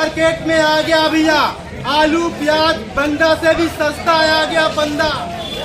Market में आ गया भैया आलू प्याज बंदा से भी सस्ता आ गया बंदा।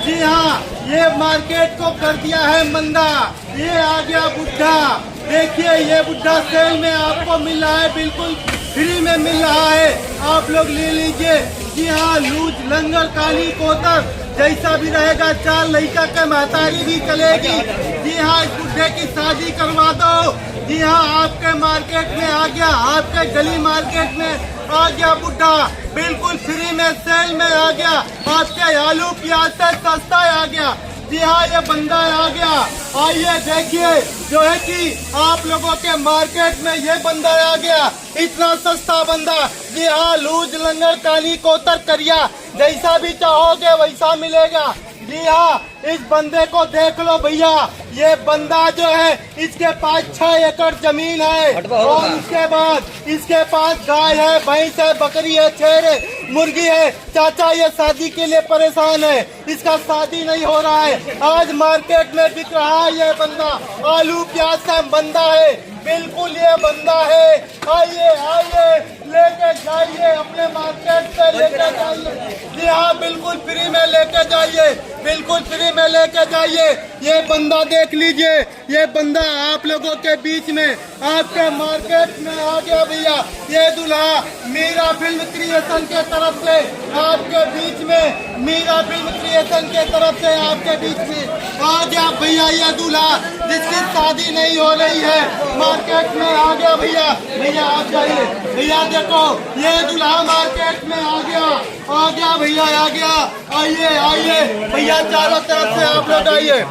जी हाँ, ये मार्केट को कर दिया है मंदा। ये आ गया बुढ़ा, देखिए ये बुढ़ा सेल में आपको मिल रहा है, बिल्कुल फ्री में मिल रहा है, आप लोग ले लीजिए। जी हाँ, लूज लंगर काली कोतर जैसा भी रहेगा, 4 लड़का के महतारी भी चलेगी। जी हाँ, इस बुढ़े की शादी करवा दो। जी हाँ, आपके मार्केट में आ गया, आपके गली मार्केट में आ गया बुढ़ा, बिल्कुल फ्री में सेल में आ गया, आपके आलू प्याज से सस्ता आ गया। जी हाँ, ये बंदा आ गया, आइए देखिए जो है कि आप लोगों के मार्केट में ये बंदा आ गया, इतना सस्ता बंदा। जी हाँ, लूज लंगर काली कोतर करिया जैसा भी चाहोगे वैसा मिलेगा। जी हाँ, इस बंदे को देख लो भैया, ये बंदा जो है इसके पास 6 एकड़ जमीन है और उसके बाद इसके पास गाय है, भैंस है, बकरी है, शेर है, मुर्गी है। चाचा ये शादी के लिए परेशान है, इसका शादी नहीं हो रहा है। आज मार्केट में बिक रहा है ये बंदा, आलू प्याज का बंदा है, बिल्कुल ये बंदा है। आइए आइए लेके जाइए, अपने मार्केट से लेके जाइए। जी हाँ, बिल्कुल फ्री में लेके जाइए, बिल्कुल फ्री में लेके जाइए। ये बंदा देख लीजिए, ये बंदा आप लोगों के बीच में आपके मार्केट में आ गया भैया। ये दूल्हा मीरा फिल्म क्रिएशन के तरफ से आपके बीच में, मीरा फिल्म क्रिएशन के तरफ से आपके बीच में आ गया भैया। ये दूल्हा जिसकी शादी नहीं हो रही है मार्केट में आ गया भैया। भैया आप जाइए, भैया देखो ये दूल्हा मार्केट में आ गया भैया, आ गया। आइए आइए भैया, चारों तरफ से आप लोग आइए।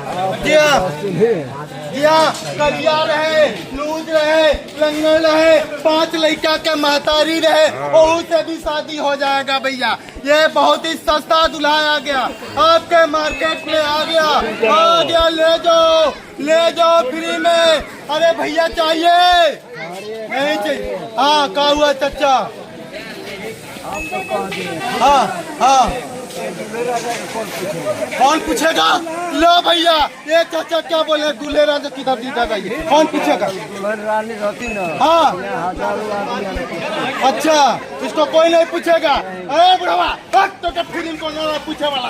जी हाँ, करिया रहे, लूज रहे, लंगड़ रहे, 5 लड़का के महतारी रहे, और उससे भी शादी हो जाएगा भैया। ये बहुत ही सस्ता दूल्हा आ गया, आपके मार्केट में आ गया, ले जाओ फ्री में। अरे भैया चाहिए नहीं चाहिए? हाँ, क्या हुआ चाचा? हाँ, कौन पूछेगा? लो भैया, ये चाचा क्या बोले, दूल्हे राजा किधर दीदा गई, कौन पूछेगा? रानी रहती ना। हाँ, अच्छा, इसको कोई नहीं पूछेगा। अरे बुढ़वा, तो क्या फिल्म को ना पूछे वाला?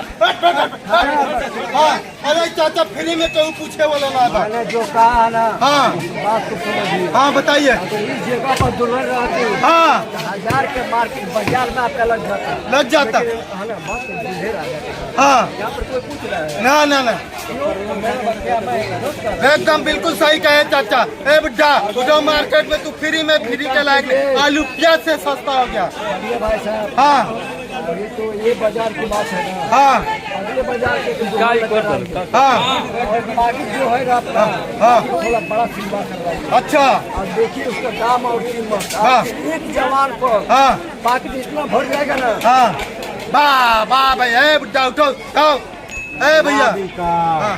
हाँ, अरे चाचा फ्री में क्यों पूछे वाला ना? मैंने जो कहा ना, हाँ बात तो समझिए। हाँ, बताइए। इस जगह पर दुल्हन रहती है, हाँ, 1000 के मार्केट बाजार में आपका लग जाता है। हाँ, यहाँ पर कोई पूछ रहा है ना एकदम बिल्कुल सही कहे चाचा। ए बुढ़ा मार्केट में तू फ्री के लायक नहीं, आलू प्याज से सस्ता हो गया। भाई साहब। हाँ, अभी तो ये बाजार की बात है ना। हाँ, अगले बाजार के हाँ, बाकी जो है अपना, हाँ, थोड़ा बड़ा सिलवा कर रहा है। अच्छा, अब देखिए उसका दाम और कीमत। हाँ, एक जवान पर हाँ, पाकिट इतना भर जाएगा ना। हाँ, वाह वाह भाई, ए बुढ़ा उठो, ए भैया। हाँ।